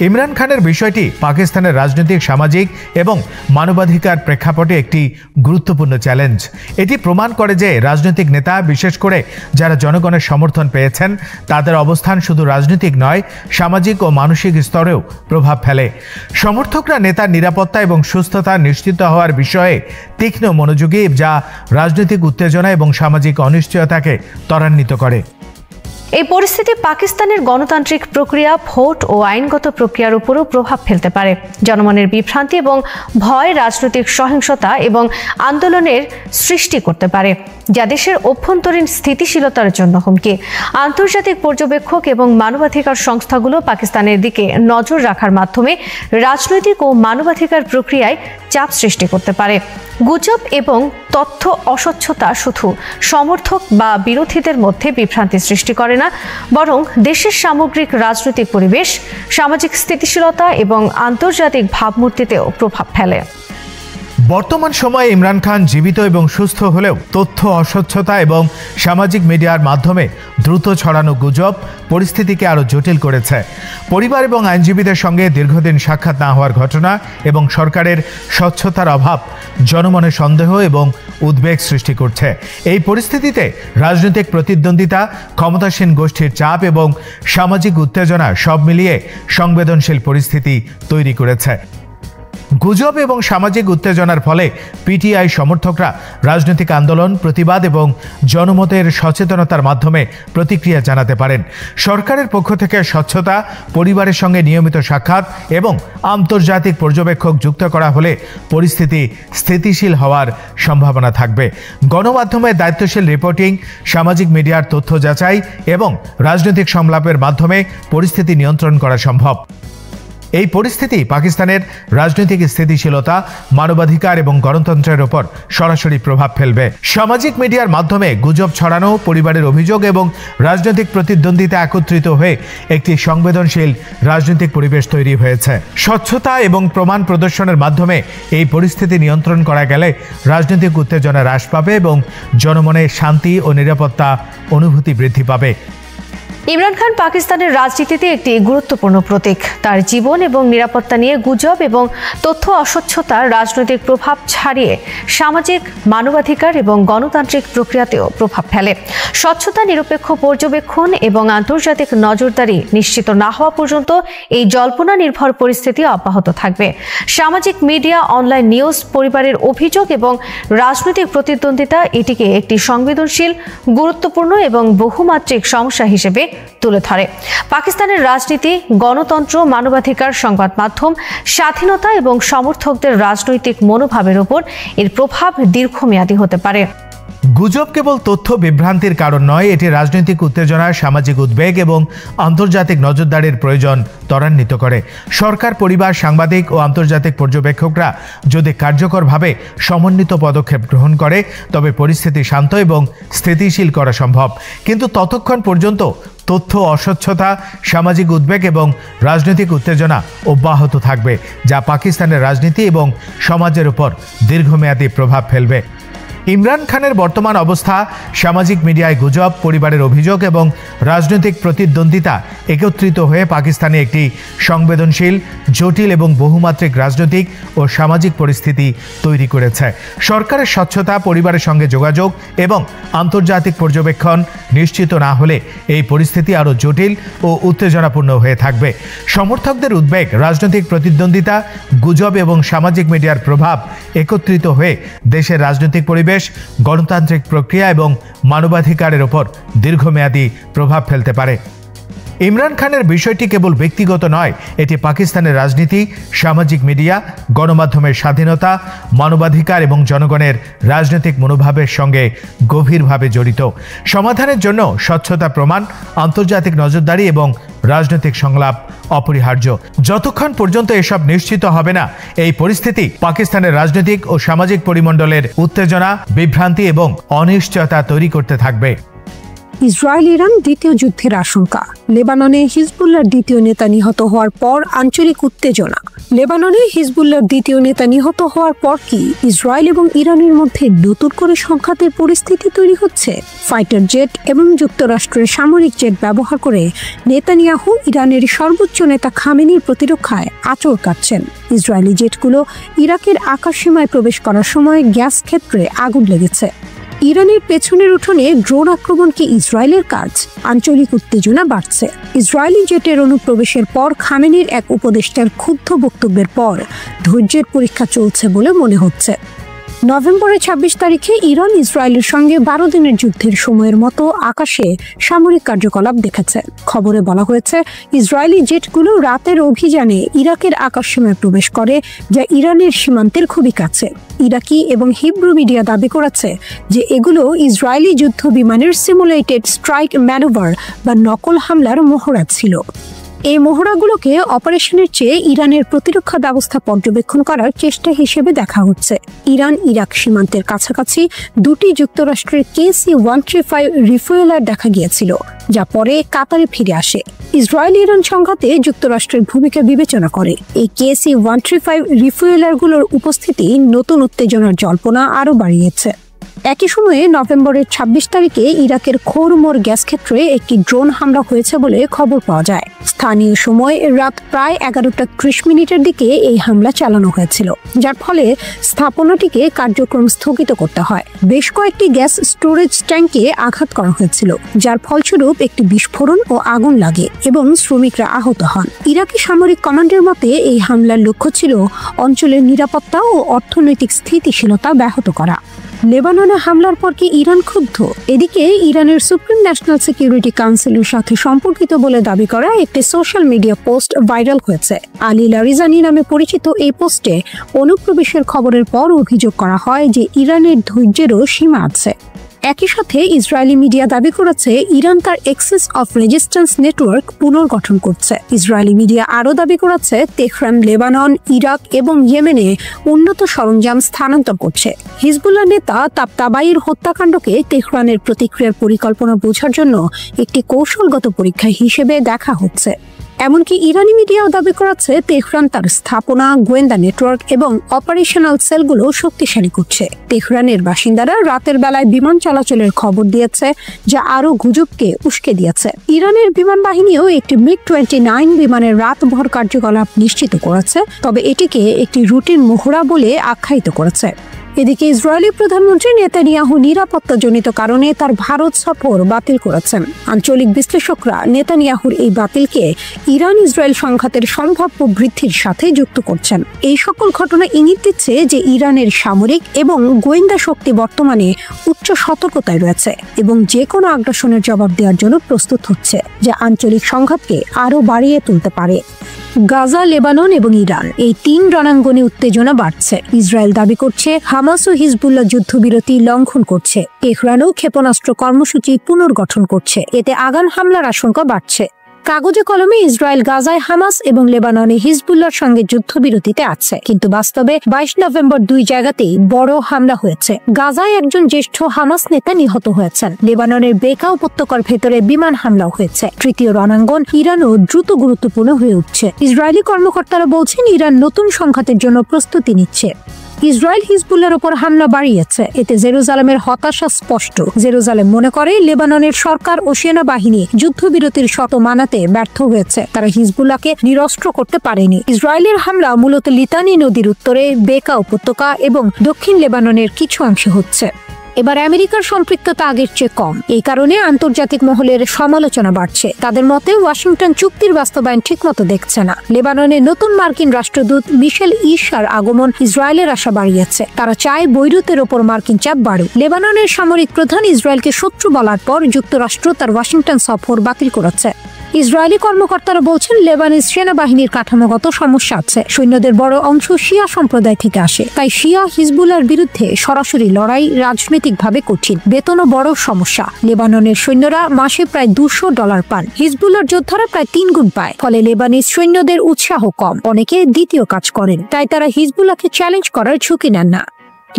S3: ইমরান খানের বিষয়টি পাকিস্তানের রাজনৈতিক, সামাজিক এবং মানবাধিকার প্রেক্ষাপটে একটি গুরুত্বপূর্ণ চ্যালেঞ্জ। এটি প্রমাণ করে যে রাজনৈতিক নেতা, বিশেষ করে যারা জনগণের সমর্থন পেয়েছেন, তাদের অবস্থান শুধু রাজনৈতিক নয়, সামাজিক ও মানসিক স্তরেও প্রভাব ফেলে। সমর্থকরা নেতার নিরাপত্তা এবং সুস্থতা নিশ্চিত হওয়ার বিষয়ে তীক্ষ্ণ মনোযোগী, যা রাজনৈতিক উত্তেজনা এবং সামাজিক অনিশ্চয়তাকে ত্বরান্বিত করে।
S2: এই পরিস্থিতি পাকিস্তানের গণতান্ত্রিক প্রক্রিয়া, ভোট ও আইনগত প্রক্রিয়ার উপরও প্রভাব ফেলতে পারে। জনমনের বিভ্রান্তি এবং ভয় রাজনৈতিক সহিংসতা এবং আন্দোলনের সৃষ্টি করতে পারে, যা দেশের অভ্যন্তরীণ স্থিতিশীলতার জন্য হুমকি। আন্তর্জাতিক পর্যবেক্ষক এবং মানবাধিকার সংস্থাগুলো পাকিস্তানের দিকে নজর রাখার মাধ্যমে রাজনৈতিক ও মানবাধিকার প্রক্রিয়ায় চাপ সৃষ্টি করতে পারে। গুজব এবং তথ্য অস্বচ্ছতা শুধু সমর্থক বা বিরোধীদের মধ্যে বিভ্রান্তি সৃষ্টি করে না, বরং দেশের সামগ্রিক রাজনৈতিক পরিবেশ, সামাজিক স্থিতিশীলতা এবং আন্তর্জাতিক ভাবমূর্তিতেও প্রভাব ফেলে।
S3: বর্তমান সময়ে ইমরান খান জীবিত এবং সুস্থ হলেও তথ্য অস্বচ্ছতা এবং সামাজিক মিডিয়ার মাধ্যমে দ্রুত ছড়ানো গুজব পরিস্থিতিকে আরও জটিল করেছে। পরিবার এবং আইনজীবীদের সঙ্গে দীর্ঘদিন সাক্ষাৎ না হওয়ার ঘটনা এবং সরকারের স্বচ্ছতার অভাব জনমনে সন্দেহ এবং উদ্বেগ সৃষ্টি করছে। এই পরিস্থিতিতে রাজনৈতিক প্রতিদ্বন্দ্বিতা, ক্ষমতাসীন গোষ্ঠীর চাপ এবং সামাজিক উত্তেজনা সব মিলিয়ে সংবেদনশীল পরিস্থিতি তৈরি করেছে। গুজব এবং সামাজিক উত্তেজনার ফলে পিটিআই সমর্থকরা রাজনৈতিক আন্দোলন, প্রতিবাদ এবং জনমতের সচেতনতার মাধ্যমে প্রতিক্রিয়া জানাতে পারেন। সরকারের পক্ষ থেকে স্বচ্ছতা, পরিবারের সঙ্গে নিয়মিত সাক্ষাৎ এবং আন্তর্জাতিক পর্যবেক্ষক যুক্ত করা হলে পরিস্থিতি স্থিতিশীল হওয়ার সম্ভাবনা থাকবে। গণমাধ্যমে দায়িত্বশীল রিপোর্টিং, সামাজিক মিডিয়ার তথ্য যাচাই এবং রাজনৈতিক সংলাপের মাধ্যমে পরিস্থিতি নিয়ন্ত্রণ করা সম্ভব। এই পরিস্থিতি পাকিস্তানের রাজনৈতিক স্থিতিশীলতা, মানবাধিকার এবং গণতন্ত্রের উপর সরাসরি প্রভাব ফেলবে। সামাজিক মিডিয়ার মাধ্যমে গুজব ছড়ানো, পরিবারের অভিযোগ এবং রাজনৈতিক প্রতিদ্বন্দ্বিতা একত্রিত হয়ে একটি সংবেদনশীল রাজনৈতিক পরিবেশ তৈরি হয়েছে। স্বচ্ছতা এবং প্রমাণ প্রদর্শনের মাধ্যমে এই পরিস্থিতি নিয়ন্ত্রণ করা গেলে রাজনৈতিক উত্তেজনা হ্রাস পাবে এবং জনমনে শান্তি ও নিরাপত্তা অনুভূতি বৃদ্ধি পাবে।
S2: ইমরান খান পাকিস্তানের রাজনীতিতে একটি গুরুত্বপূর্ণ প্রতীক। তার জীবন এবং নিরাপত্তা নিয়ে গুজব এবং তথ্য অস্বচ্ছতার রাজনৈতিক প্রভাব ছাড়িয়ে সামাজিক, মানবাধিকার এবং গণতান্ত্রিক প্রক্রিয়াতেও প্রভাব ফেলে। স্বচ্ছতা, নিরপেক্ষ পর্যবেক্ষণ এবং আন্তর্জাতিক নজরদারি নিশ্চিত না হওয়া পর্যন্ত এই জল্পনা নির্ভর পরিস্থিতি অব্যাহত থাকবে। সামাজিক মিডিয়া, অনলাইন নিউজ, পরিবারের অভিযোগ এবং রাজনৈতিক প্রতিদ্বন্দ্বিতা এটিকে একটি সংবেদনশীল, গুরুত্বপূর্ণ এবং বহুমাত্রিক সমস্যা হিসেবে তুলে ধরে। পাকিস্তানের রাজনীতি, গণতন্ত্র, মানবাধিকার, সংবাদ মাধ্যম, স্বাধীনতা এবং সমর্থকদের রাজনৈতিক মনোভাবের উপর এর প্রভাব দীর্ঘমেয়াদী হতে পারে।
S3: গুজব কেবল তথ্য বিভ্রান্তির কারণ নয়, এটি রাজনৈতিক উত্তেজনা, সামাজিক উদ্বেগ এবং আন্তর্জাতিক নজরদারির প্রয়োজন ত্বরান্বিত করে। সরকার, পরিবার, সাংবাদিক ও আন্তর্জাতিক পর্যবেক্ষকরা যদি কার্যকরভাবে সমন্বিত পদক্ষেপ গ্রহণ করে তবে পরিস্থিতি শান্ত এবং স্থিতিশীল করা সম্ভব। কিন্তু ততক্ষণ পর্যন্ত তথ্য অস্বচ্ছতা, সামাজিক উদ্বেগ এবং রাজনৈতিক উত্তেজনা অব্যাহত থাকবে, যা পাকিস্তানের রাজনীতি এবং সমাজের উপর দীর্ঘমেয়াদী প্রভাব ফেলবে। ইমরান খানের বর্তমান অবস্থা, সামাজিক মিডিয়ায় গুজব, পরিবারের অভিযোগ এবং রাজনৈতিক প্রতিদ্বন্দ্বিতা একত্রিত হয়ে পাকিস্তানে একটি সংবেদনশীল, জটিল এবং বহুমাত্রিক রাজনৈতিক ও সামাজিক পরিস্থিতি তৈরি করেছে। সরকারের স্বচ্ছতা, পরিবারের সঙ্গে যোগাযোগ এবং আন্তর্জাতিক পর্যবেক্ষণ নিশ্চিত না হলে এই পরিস্থিতি আরও জটিল ও উত্তেজনাপূর্ণ হয়ে থাকবে। সমর্থকদের উদ্বেগ, রাজনৈতিক প্রতিদ্বন্দ্বিতা, গুজব এবং সামাজিক মিডিয়ার প্রভাব একত্রিত হয়ে দেশের রাজনৈতিক পরিবেশ, গণতান্ত্রিক প্রক্রিয়া এবং মানবাধিকারের উপর দীর্ঘমেয়াদী প্রভাব ফেলতে পারে। ইমরান খানের বিষয়টি কেবল ব্যক্তিগত নয়, এটি পাকিস্তানের রাজনীতি, সামাজিক মিডিয়া, গণমাধ্যমের স্বাধীনতা, মানবাধিকার এবং জনগণের রাজনৈতিক মনোভাবের সঙ্গে গভীরভাবে জড়িত। সমাধানের জন্য স্বচ্ছতা, প্রমাণ, আন্তর্জাতিক নজরদারি এবং রাজনৈতিক সংলাপ অপরিহার্য। যতক্ষণ পর্যন্ত এসব নিশ্চিত হবে না, এই পরিস্থিতি পাকিস্তানের রাজনৈতিক ও সামাজিক পরিমণ্ডলের উত্তেজনা, বিভ্রান্তি এবং অনিশ্চয়তা তৈরি করতে থাকবে।
S4: ইসরায়েল ইরান দ্বিতীয় যুদ্ধের আশঙ্কা। লেবাননে হিজবুল্লাহর দ্বিতীয় নেতা নিহত হওয়ার পর আঞ্চলিক উত্তেজনা। লেবাননে হিজবুল্লাহর দ্বিতীয় নেতা নিহত হওয়ার পর কি ইসরায়েল এবং ইরানের মধ্যে নতুন করে সংঘাতের পরিস্থিতি তৈরি হচ্ছে? ফাইটার জেট এবং যুক্তরাষ্ট্রের সামরিক জেট ব্যবহার করে নেতানিয়াহু ইরানের সর্বোচ্চ নেতা খামেনির প্রতিরক্ষায় আঁচড় কাটছেন। ইসরায়েলি জেটগুলো ইরাকের আকাশসীমায় প্রবেশ করার সময় গ্যাস ক্ষেত্রে আগুন লেগেছে। ইরানের পেছনের উঠোনে ড্রোন আক্রমণ কি ইসরায়েলের কাজ? আঞ্চলিক উত্তেজনা বাড়ছে। ইসরায়েলি জেটের অনুপ্রবেশের পর খামেনির এক উপদেষ্টার ক্ষুব্ধ বক্তব্যের পর ধৈর্যের পরীক্ষা চলছে বলে মনে হচ্ছে। নভেম্বরের 26 তারিখে ইরান ইসরায়েলের সঙ্গে 12 দিনের যুদ্ধের সময়ের মতো আকাশে সামরিক কার্যকলাপ দেখেছে। খবরে বলা হয়েছে ইসরায়েলি জেটগুলো রাতের অভিযানে ইরাকের আকাশসীমায় প্রবেশ করে, যা ইরানের সীমান্তের খুবই কাছে। ইরাকি এবং হিব্রু মিডিয়া দাবি করেছে যে এগুলো ইসরায়েলি যুদ্ধ বিমানের সিমুলেটেড স্ট্রাইক ম্যানুভার বা নকল হামলার মহড়া ছিল। এই মহড়াগুলোকে অপারেশনের চেয়ে ইরানের প্রতিরক্ষা ব্যবস্থা পর্যবেক্ষণ করার চেষ্টা হিসেবে দেখা হচ্ছে। ইরান ইরাক সীমান্তের কাছাকাছি দুটি যুক্তরাষ্ট্রের KC-135 রিফুয়েলার দেখা গিয়েছিল, যা পরে কাতারে ফিরে আসে। ইসরায়েল ইরান সংঘাতে যুক্তরাষ্ট্রের ভূমিকা বিবেচনা করে এই KC-135 রিফুয়েলারগুলোর উপস্থিতি নতুন উত্তেজনার জল্পনা আরও বাড়িয়েছে। একই সময়ে নভেম্বরের 26 তারিখে ইরাকের খোরমোর গ্যাস ক্ষেত্রে একটি ড্রোন হামলা হয়েছে বলে খবর পাওয়া যায়। স্থানীয় সময় রাত প্রায় 11:30 দিকে এই হামলা চালানো হয়েছিল, যার ফলে স্থাপনাটিকে কার্যক্রম স্থগিত করতে হয়। বেশ কয়েকটি গ্যাস স্টোরেজ ট্যাঙ্কে আঘাত করা হয়েছিল, যার ফলস্বরূপ একটি বিস্ফোরণ ও আগুন লাগে এবং শ্রমিকরা আহত হন। ইরাকি সামরিক কমান্ডের মতে এই হামলার লক্ষ্য ছিল অঞ্চলের নিরাপত্তা ও অর্থনৈতিক স্থিতিশীলতা ব্যাহত করা। লেবাননে হামলার পর কি ইরান ক্ষুব্ধ? এদিকে ইরানের সুপ্রিম ন্যাশনাল সিকিউরিটি কাউন্সিলের সাথে সম্পর্কিত বলে দাবি করা একটি সোশ্যাল মিডিয়া পোস্ট ভাইরাল হয়েছে। আলী লারিজানি নামে পরিচিত এই পোস্টে অনুপ্রবেশের খবরের পর অভিযোগ করা হয় যে ইরানের ধৈর্যেরও সীমা আছে। একই সাথে ইসরায়েলি মিডিয়া দাবি করেছে ইরান তার এক্সেস অফ রেজিস্ট্যান্স নেটওয়ার্ক পুনর্গঠন করছে। ইসরায়েলি মিডিয়া আরও দাবি করেছে তেহরান লেবানন, ইরাক এবং ইয়েমেনে উন্নত সরঞ্জাম স্থানান্তর করছে। হিজবুল্লাহ নেতা তাবতাবাইয়ের হত্যাকাণ্ডকে তেহরানের প্রতিক্রিয়ার পরিকল্পনা বোঝার জন্য একটি কৌশলগত পরীক্ষা হিসেবে দেখা হচ্ছে। এমনকি ইরানি মিডিয়াও দাবি করেছে তেহরান তার স্থাপনা, গোয়েন্দা নেটওয়ার্ক এবং অপারেশনাল সেলগুলো শক্তিশালী করছে। তেহরানের বাসিন্দারা রাতের বেলায় বিমান চলাচলের খবর দিয়েছে, যা আরও গুজবকে উস্কে দিয়েছে। ইরানের বিমান বাহিনীও একটি MiG-29 বিমানের রাতভর কার্যকলাপ নিশ্চিত করেছে, তবে এটিকে একটি রুটিন মহড়া বলে আখ্যায়িত করেছে। এদিকে ইসরায়েলি প্রধানমন্ত্রী নেতানিয়াহু নিরাপত্তাজনিত কারণে তার ভারত সফর বাতিল করেছেন। আঞ্চলিক বিশ্লেষকরা নেতানিয়াহুর এই বাতিলকে ইরান ইসরায়েল সংঘাতের সম্ভাব্য বৃদ্ধির সাথে যুক্ত করছেন। এই সকল ঘটনা ইঙ্গিত দিচ্ছে যে ইরানের সামরিক এবং গোয়েন্দা শক্তি বর্তমানে উচ্চ সতর্কতায় রয়েছে এবং যে কোনো আগ্রাসনের জবাব দেওয়ার জন্য প্রস্তুত হচ্ছে, যা আঞ্চলিক সংঘাতকে আরও বাড়িয়ে তুলতে পারে। গাজা, লেবানন এবং ইরান এই তিন রণাঙ্গনে উত্তেজনা বাড়ছে। ইসরায়েল দাবি করছে হামাস ও হিজবুল্লাহ যুদ্ধবিরতি লঙ্ঘন করছে। তেহরানও ক্ষেপণাস্ত্র কর্মসূচি পুনর্গঠন করছে। এতে আগাম হামলার আশঙ্কা বাড়ছে। কাগজে কলমে ইসরায়েল গাজায় হামাস এবং লেবাননে হিজবুল্লাহর সঙ্গে যুদ্ধবিরতিতে আছে, কিন্তু বাস্তবে 22 নভেম্বর দুই জায়গাতেই বড় হামলা হয়েছে। গাজায় একজন জ্যেষ্ঠ হামাস নেতা নিহত হয়েছেন। লেবাননের বেকা উপত্যকার ভেতরে বিমান হামলাও হয়েছে। তৃতীয় রণাঙ্গন ইরানও দ্রুত গুরুত্বপূর্ণ হয়ে উঠছে। ইসরায়েলি কর্মকর্তারা বলছেন ইরান নতুন সংঘাতের জন্য প্রস্তুতি নিচ্ছে। ইসরায়েল হিজবুল্লাহর উপর হামলা বাড়িয়েছে, এতে জেরুজালেমের হতাশা স্পষ্ট। জেরুজালেম মনে করে লেবাননের সরকার ও সেনাবাহিনী যুদ্ধবিরতির শর্ত মানাতে ব্যর্থ হয়েছে, তারা হিজবুল্লাহকে নিরস্ত্র করতে পারেনি। ইসরায়েলের হামলা মূলত লিতানি নদীর উত্তরে বেকা উপত্যকা এবং দক্ষিণ লেবাননের কিছু অংশে হচ্ছে। এবার আমেরিকার সম্পৃক্ততা আগের চেয়ে কম। এই কারণে আন্তর্জাতিক মহলের সমালোচনা বাড়ছে। তাদের মতে ওয়াশিংটন চুক্তির বাস্তবায়ন ঠিকমতো দেখছে না। লেবাননে নতুন মার্কিন রাষ্ট্রদূত মিশেল ইশার আগমন ইসরায়েলের আশা বাড়িয়েছে। তারা চায় বৈরুতের ওপর মার্কিন চাপ বাড়ুক। লেবাননের সামরিক প্রধান ইসরায়েলকে শত্রু বলার পর যুক্তরাষ্ট্র তার ওয়াশিংটন সফর বাতিল করেছে। ইসরায়েলি কর্মকর্তারা বলছেন লেবানিজ সেনাবাহিনীর কাঠামোগত সমস্যা আছে। সৈন্যদের বড় অংশ শিয়া সম্প্রদায় থেকে আসে, তাই শিয়া হিজবুল্লাহর বিরুদ্ধে সরাসরি লড়াই রাজনৈতিকভাবে কঠিন। বেতনও বড় সমস্যা। লেবাননের সৈন্যরা মাসে প্রায় $200 পান, হিজবুল্লাহর যোদ্ধারা প্রায় 3 গুণ পায়। ফলে লেবানিজ সৈন্যদের উৎসাহ কম। অনেকে দ্বিতীয় কাজ করেন, তাই তারা হিজবুল্লাহকে চ্যালেঞ্জ করার ঝুঁকি নেন না।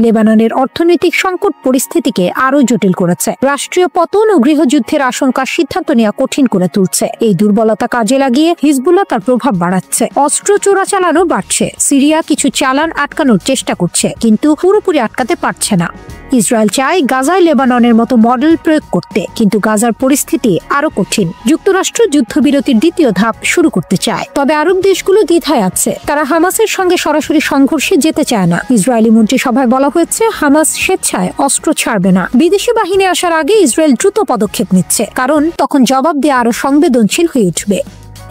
S4: লেবাননের অর্থনৈতিক সংকট পরিস্থিতিকে আরো জটিল করেছে। রাষ্ট্রীয় পতন ও গৃহযুদ্ধের আশঙ্কার সিদ্ধান্ত নেওয়া কঠিন করে তুলছে। এই দুর্বলতা কাজে লাগিয়ে হিজবুল্লাহ তার প্রভাব বাড়াচ্ছে। অস্ত্র চোরাচালানও বাড়ছে। সিরিয়া কিছু চালান আটকানোর চেষ্টা করছে, কিন্তু পুরোপুরি আটকাতে পারছে না। ইসরায়েল চায় গাজায় লেবাননের মতো মডেল প্রয়োগ করতে, কিন্তু গাজার পরিস্থিতি আরো কঠিন। যুক্তরাষ্ট্র যুদ্ধবিরতির দ্বিতীয় ধাপ শুরু করতে চায়, তবে আরব দেশগুলো দ্বিধায় আছে। তারা হামাসের সঙ্গে সরাসরি সংঘর্ষে যেতে চায় না। ইসরায়েলি মন্ত্রিসভায় বলা হয়েছে হামাস স্বেচ্ছায় অস্ত্র ছাড়বে না। বিদেশি বাহিনী আসার আগে ইসরায়েল দ্রুত পদক্ষেপ নিচ্ছে, কারণ তখন জবাব দেওয়া আরো সংবেদনশীল হয়ে উঠবে।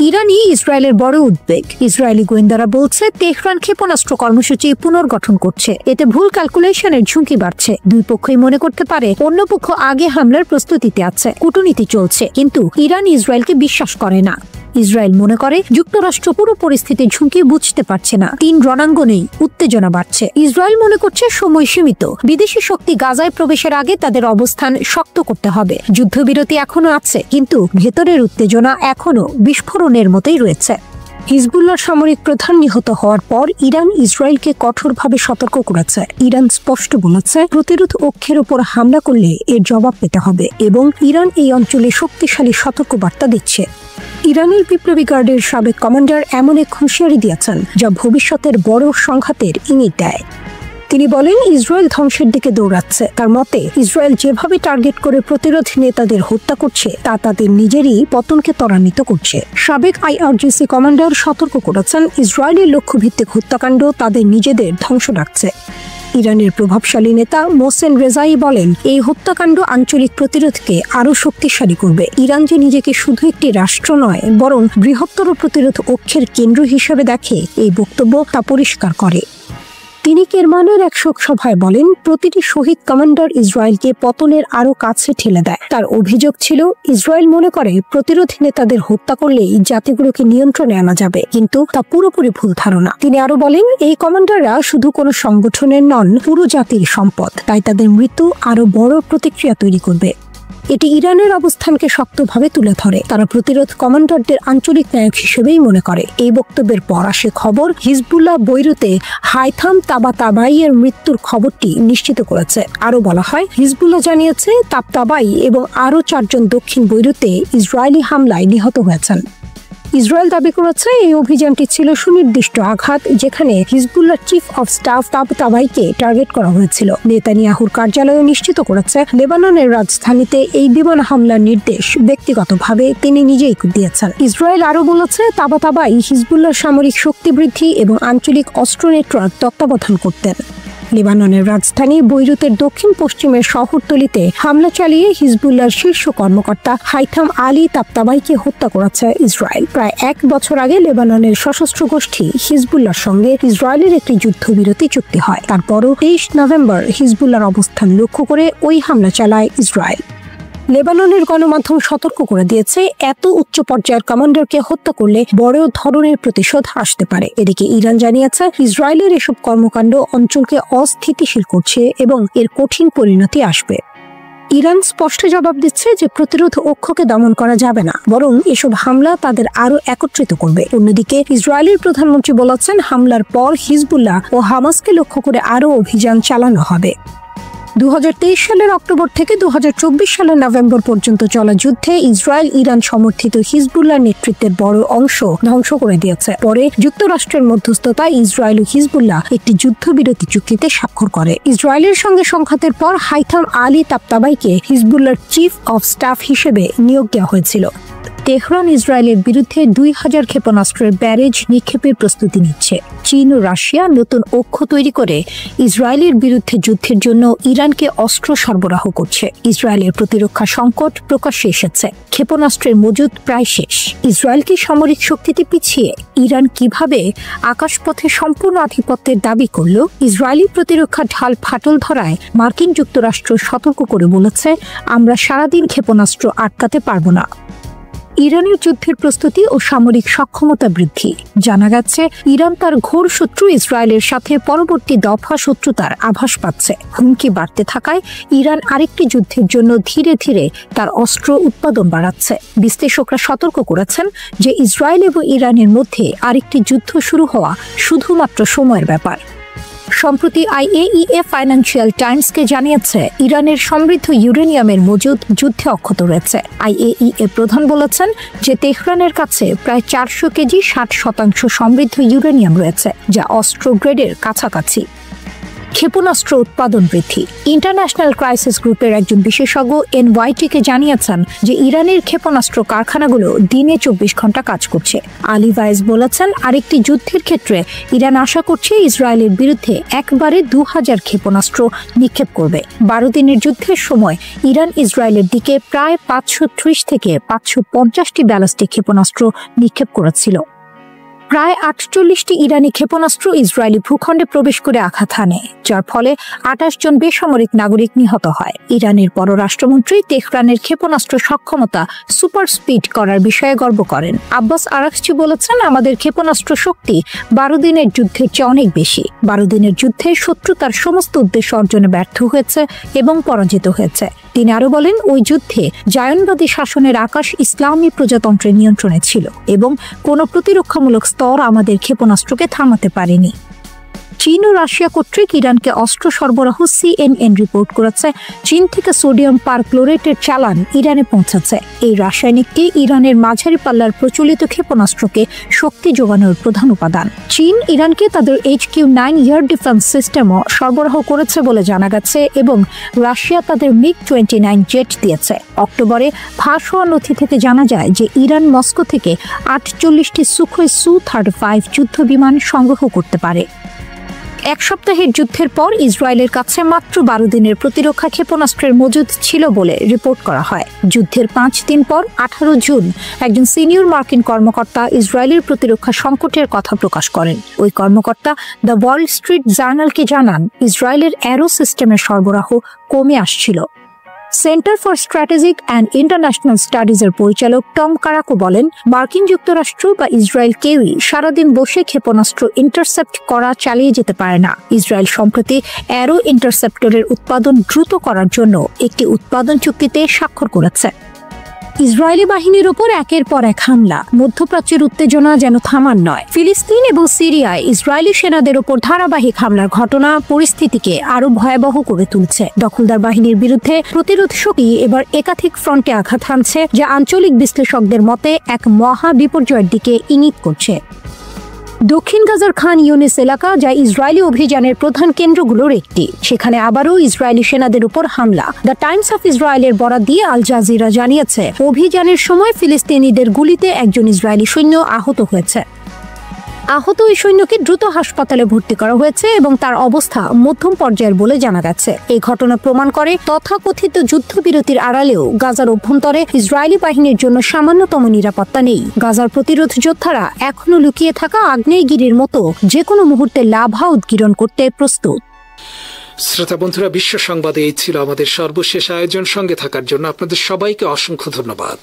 S4: ইরানই ইসরায়েলের বড় উদ্বেগ। ইসরায়েলি গোয়েন্দারা বলছে তেহরান ক্ষেপণাস্ত্র কর্মসূচি পুনর্গঠন করছে। এতে ভুল ক্যালকুলেশনের ঝুঁকি বাড়ছে। দুই পক্ষই মনে করতে পারে অন্য পক্ষ আগে হামলার প্রস্তুতিতে আছে। কূটনীতি চলছে, কিন্তু ইরান ইসরায়েলকে বিশ্বাস করে না। ইসরায়েল মনে করে যুক্তরাষ্ট্র পুরো পরিস্থিতির ঝুঁকি বুঝতে পারছে না। 3 রণাঙ্গনেই উত্তেজনা বাড়ছে। ইসরায়েল মনে করছে সময় সীমিত। বিদেশি শক্তি গাজায় প্রবেশের আগে তাদের অবস্থান শক্ত করতে হবে। যুদ্ধবিরতি এখনো আছে, কিন্তু ভেতরের উত্তেজনা এখনো বিস্ফোরণের মতোই রয়েছে। হিজবুল্লাহর সামরিক প্রধান নিহত হওয়ার পর ইরান ইসরায়েলকে কঠোরভাবে সতর্ক করেছে। ইরান স্পষ্ট বলেছে প্রতিরোধ অক্ষের উপর হামলা করলে এর জবাব পেতে হবে, এবং ইরান এই অঞ্চলে শক্তিশালী সতর্কবার্তা দিচ্ছে। ইরানের বিপ্লবী গার্ডের সাবেক কমান্ডার এমন এক হুঁশিয়ারি দিয়েছেন যা ভবিষ্যতের বড় সংঘাতের ইঙ্গিত দেয়। তিনি বলেন ইসরায়েল ধ্বংসের দিকে দৌড়াচ্ছে। তার মতে ইসরায়েল যেভাবে টার্গেট করে প্রতিরোধ নেতাদের হত্যা করছে তা তাদের নিজেরই পতনকে ত্বরান্বিত করছে। সাবেক IRGC কমান্ডার সতর্ক করেছেন ইসরায়েলের লক্ষ্যভিত্তিক হত্যাকাণ্ড তাদের নিজেদের ধ্বংস ডাকছে। ইরানের প্রভাবশালী নেতা মোহসেন রেজাই বলেন এই হত্যাকাণ্ড আঞ্চলিক প্রতিরোধকে আরো শক্তিশালী করবে। ইরান যে নিজেকে শুধু একটি রাষ্ট্র নয়, বরং বৃহত্তর প্রতিরোধ অক্ষের কেন্দ্র হিসেবে দেখে, এই বক্তব্য তা পরিষ্কার করে। তিনি কেরমানের এক শোক সভায় বলেন, প্রতিটি শহীদ কমান্ডার ইসরায়েলকে পতনের আরো কাছে ঠেলে দেয়। তার অভিযোগ ছিল, ইসরায়েল মনে করে প্রতিরোধী নেতাদের হত্যা করলেই জাতিগুলোকে নিয়ন্ত্রণে আনা যাবে, কিন্তু তা পুরোপুরি ভুল ধারণা। তিনি আরো বলেন, এই কমান্ডাররা শুধু কোনো সংগঠনের নন, পুরো জাতির সম্পদ, তাই তাদের মৃত্যু আরো বড় প্রতিক্রিয়া তৈরি করবে। এটি ইরানের অবস্থানকে শক্তভাবে তুলে ধরে। তারা প্রতিরোধ কমান্ডারদের আঞ্চলিক নায়ক হিসেবেই মনে করে। এই বক্তব্যের পর আসে খবর, হিজবুল্লাহ বৈরুতে হাইথাম তাবাতাবাইয়ের মৃত্যুর খবরটি নিশ্চিত করেছে। আরো বলা হয়, হিজবুল্লাহ জানিয়েছে তাবতাবাই এবং আরো 4 জন দক্ষিণ বৈরুতে ইসরায়েলি হামলায় নিহত হয়েছেন। ইসরায়েল দাবি করেছে এই অভিযানটি ছিল সুনির্দিষ্ট আঘাত, যেখানে হিজবুল্লাহ চিফ অফ স্টাফ তাবতাবাইকে টার্গেট করা হয়েছিল। নেতানিয়াহুর কার্যালয় নিশ্চিত করেছে, লেবাননের রাজধানীতে এই বিমান হামলার নির্দেশ ব্যক্তিগতভাবে তিনি নিজেই দিয়েছেন। ইসরায়েল আরো বলেছে, তাবতাবাই হিজবুল্লাহর সামরিক শক্তি বৃদ্ধি এবং আঞ্চলিক অস্ত্র নেটওয়ার্ক তত্ত্বাবধান করতেন। লেবাননের রাজধানী বৈরুতের দক্ষিণ পশ্চিমের শহরতলিতে হামলা চালিয়ে হিজবুল্লাহর শীর্ষ কর্মকর্তা হাইথাম আলী তাবতাবাইকে হত্যা করেছে ইসরায়েল। প্রায় 1 বছর আগে লেবাননের সশস্ত্র গোষ্ঠী হিজবুল্লাহর সঙ্গে ইসরায়েলের একটি যুদ্ধবিরতি চুক্তি হয়। তারপরও 23 নভেম্বর হিজবুল্লাহর অবস্থান লক্ষ্য করে ওই হামলা চালায় ইসরায়েল। লেবাননের গণমাধ্যম সতর্ক করে দিয়েছে, এত উচ্চ পর্যায়ের কমান্ডারকে হত্যা করলে বড় ধরনের প্রতিশোধ আসতে পারে। এদিকে ইরান জানিয়েছে, ইসরায়েলের এসব কর্মকাণ্ড অঞ্চলকে অস্থিতিশীল করছে এবং এর কঠিন পরিণতি আসবে। ইরান স্পষ্ট জবাব দিচ্ছে যে প্রতিরোধ অক্ষকে দমন করা যাবে না, বরং এসব হামলা তাদের আরো একত্রিত করবে। অন্যদিকে ইসরায়েলের প্রধানমন্ত্রী বলেছেন, হামলার পর হিজবুল্লাহ ও হামাসকে লক্ষ্য করে আরো অভিযান চালানো হবে। 2023 সালের অক্টোবর থেকে 2024 সালের নভেম্বর পর্যন্ত চলা যুদ্ধে ইসরায়েল ইরান সমর্থিত হিজবুল্লাহ নেতৃত্বের বড় অংশ ধ্বংস করে দিয়েছে। পরে যুক্তরাষ্ট্রের মধ্যস্থতায় ইসরায়েল ও হিজবুল্লাহ একটি যুদ্ধবিরতি চুক্তিতে স্বাক্ষর করে। ইসরায়েলের সঙ্গে সংঘাতের পর হাইথাম আলী তাবতাবাইকে হিজবুল্লাহর চিফ অফ স্টাফ হিসেবে নিয়োগ দেওয়া হয়েছিল। তেহরান ইসরায়েলের বিরুদ্ধে 2000 ক্ষেপণাস্ত্রের ব্যারেজ নিক্ষেপের প্রস্তুতি নিচ্ছে। চীন ও রাশিয়া নতুন অক্ষ তৈরি করে ইসরায়েলের বিরুদ্ধে যুদ্ধের জন্য ইরানকে অস্ত্র সরবরাহ করছে। ইসরায়েলের প্রতিরক্ষা সংকট প্রকাশ্যে এসেছে। ক্ষেপণাস্ত্রের মজুদ প্রায় শেষ। ইসরায়েলকে সামরিক শক্তিতে পিছিয়ে ইরান কিভাবে আকাশপথে সম্পূর্ণ আধিপত্যের দাবি করল? ইসরায়েলি প্রতিরক্ষা ঢাল ফাটল ধরায় মার্কিন যুক্তরাষ্ট্র সতর্ক করে বলেছে, আমরা সারাদিন ক্ষেপণাস্ত্র আটকাতে পারব না। ইরানের যুদ্ধের প্রস্তুতি ও সামরিক সক্ষমতা বৃদ্ধি। জানা গেছে, ইরান তার ঘোর শত্রু ইসরায়েলের সাথে পরবর্তী দফা শত্রুতার আভাস পাচ্ছে। হুমকি বাড়তে থাকায় ইরান আরেকটি যুদ্ধের জন্য ধীরে ধীরে তার অস্ত্র উৎপাদন বাড়াচ্ছে। বিশ্লেষকরা সতর্ক করেছেন যে ইসরায়েল এবং ইরানের মধ্যে আরেকটি যুদ্ধ শুরু হওয়া শুধুমাত্র সময়ের ব্যাপার। সম্প্রতি IAEA ফাইন্যান্সিয়াল টাইমসকে জানিয়েছে, ইরানের সমৃদ্ধ ইউরেনিয়ামের মজুদ যুদ্ধে অক্ষত রয়েছে। IAEA প্রধান বলেছেন যে তেহরানের কাছে প্রায় 400 কেজি 60% সমৃদ্ধ ইউরেনিয়াম রয়েছে, যা অস্ত্র গ্রেডের কাছাকাছি। ক্ষেপণাস্ত্র উৎপাদন বৃদ্ধি। ইন্টারন্যাশনাল ক্রাইসিস গ্রুপের একজন বিশেষজ্ঞ NYT-কে জানিয়েছেন যে ইরানের ক্ষেপণাস্ত্র কারখানাগুলো দিনে 24 ঘন্টা কাজ করছে। আলী ভাইজ বলেছেন, আরেকটি যুদ্ধের ক্ষেত্রে ইরান আশা করছে ইসরায়েলের বিরুদ্ধে একবারে 2000 ক্ষেপণাস্ত্র নিক্ষেপ করবে। 12 দিনের যুদ্ধের সময় ইরান ইসরায়েলের দিকে প্রায় 530 থেকে 550টি ব্যালিস্টিক ক্ষেপণাস্ত্র নিক্ষেপ করেছিল। প্রায় 48টি ইরানি ক্ষেপণাস্ত্র ইসরায়েলি ভূখণ্ডে প্রবেশ করে আঘাত হানে, যার ফলে 28 জন বেসামরিক নাগরিক নিহত হয়। ইরানের পররাষ্ট্রমন্ত্রী তেহরানের ক্ষেপণাস্ত্র সক্ষমতা সুপার স্পিড করার বিষয়ে গর্ব করেন। আব্বাস আরাকচি বলেছেন, আমাদের ক্ষেপণাস্ত্র শক্তি 12 দিনের যুদ্ধের চেয়ে অনেক বেশি। 12 দিনের যুদ্ধে শত্রু তার সমস্ত উদ্দেশ্য অর্জনে ব্যর্থ হয়েছে এবং পরাজিত হয়েছে। তিনি আরো বলেন, ওই যুদ্ধে জায়নবাদী শাসনের আকাশ ইসলামী প্রজাতন্ত্রের নিয়ন্ত্রণে ছিল এবং কোনো প্রতিরক্ষামূলক স্তর আমাদের ক্ষেপণাস্ত্রকে থামাতে পারেনি। চীন ও রাশিয়া কর্তৃক ইরানকে অস্ত্র সরবরাহ CNN রিপোর্ট করেছে, চীন থেকে সোডিয়াম পারক্লোরেটের চালান ইরানে পৌঁছেছে। এই রাসায়নিকটি ইরানের মাঝারি পাল্লার প্রচলিত ক্ষেপণাস্ত্রকে শক্তি যোগানোর প্রধান উপাদান। চীন ইরানকে তাদের HQ-9 এয়ার ডিফেন্স সিস্টেমও সরবরাহ করেছে বলে জানা গেছে এবং রাশিয়া তাদের MiG-29 জেট দিয়েছে। অক্টোবরে ফাঁস হওয়া নথি থেকে জানা যায় যে ইরান মস্কো থেকে 48টি সুখোই Su-35 যুদ্ধ বিমান সংগ্রহ করতে পারে। এক সপ্তাহের যুদ্ধের পর ইসরায়েলের কাছে মাত্র 12 দিনের প্রতিরক্ষা ক্ষেপণাস্ত্রের মজুদ ছিল বলে রিপোর্ট করা হয়। যুদ্ধের 5 দিন পর 18 জুন একজন সিনিয়র মার্কিন কর্মকর্তা ইসরায়েলের প্রতিরক্ষা সংকটের কথা প্রকাশ করেন। ওই কর্মকর্তা দ্য ওয়াল স্ট্রিট জার্নালকে জানান, ইসরায়েলের অ্যারো সিস্টেমের সরবরাহ কমে আসছিল। Center for Strategic and International স্টাডিজের পরিচালক টম কারাকো বলেন, মার্কিন যুক্তরাষ্ট্র বা ইসরায়েল কেউই সারাদিন বসে ক্ষেপণাস্ত্র ইন্টারসেপ্ট করা চালিয়ে যেতে পারে না। ইসরায়েল সম্প্রতি অ্যারো ইন্টারসেপ্টরের উৎপাদন দ্রুত করার জন্য একটি উৎপাদন চুক্তিতে স্বাক্ষর করেছে। ইসরায়েলি বাহিনীর উপর একের পর এক হামলা, মধ্যপ্রাচ্যের উত্তেজনা যেন থামার নয়। ফিলিস্তিন এবং সিরিয়ায় ইসরায়েলি সেনাদের উপর ধারাবাহিক হামলার ঘটনা পরিস্থিতিকে আরো ভয়াবহ করে তুলছে। দখলদার বাহিনীর বিরুদ্ধে প্রতিরোধ শক্তি এবার একাধিক ফ্রন্টে আঘাত হানছে, যা আঞ্চলিক বিশ্লেষকদের মতে এক মহা বিপর্যয়ের দিকে ইঙ্গিত করছে। দক্ষিণ গাজার খান ইউনিস এলাকা, যা ইসরায়েলি অভিযানের প্রধান কেন্দ্রগুলোর একটি, সেখানে আবারও ইসরায়েলি সেনাদের উপর হামলা। দ্য টাইমস অফ ইসরায়েলের বরাত দিয়ে আল জাজিরা জানিয়েছে, অভিযানের সময় ফিলিস্তিনিদের গুলিতে একজন ইসরায়েলি সৈন্য আহত হয়েছে। আহত ওই সৈন্যকে দ্রুত হাসপাতালে ভর্তি করা হয়েছে এবং তার অবস্থা মধ্যম পর্যায়ের বলে জানা গেছে। এই ঘটনা প্রমাণ করে তথাকথিত যুদ্ধবিরতির আড়ালেও গাজার অভ্যন্তরে ইসরায়েলি বাহিনীর জন্য সামান্যতম নিরাপত্তা নেই। গাজার প্রতিরোধ যোদ্ধারা এখনো লুকিয়ে থাকা আগ্নেয়গিরির মতো যে কোনো মুহূর্তে লাভা উদ্গীরণ করতে প্রস্তুত।
S1: শ্রোতা বন্ধুরা, বিশ্ব সংবাদে এই ছিল আমাদের সর্বশেষ আয়োজন। সঙ্গে থাকার জন্য আপনাদের সবাইকে অসংখ্য ধন্যবাদ।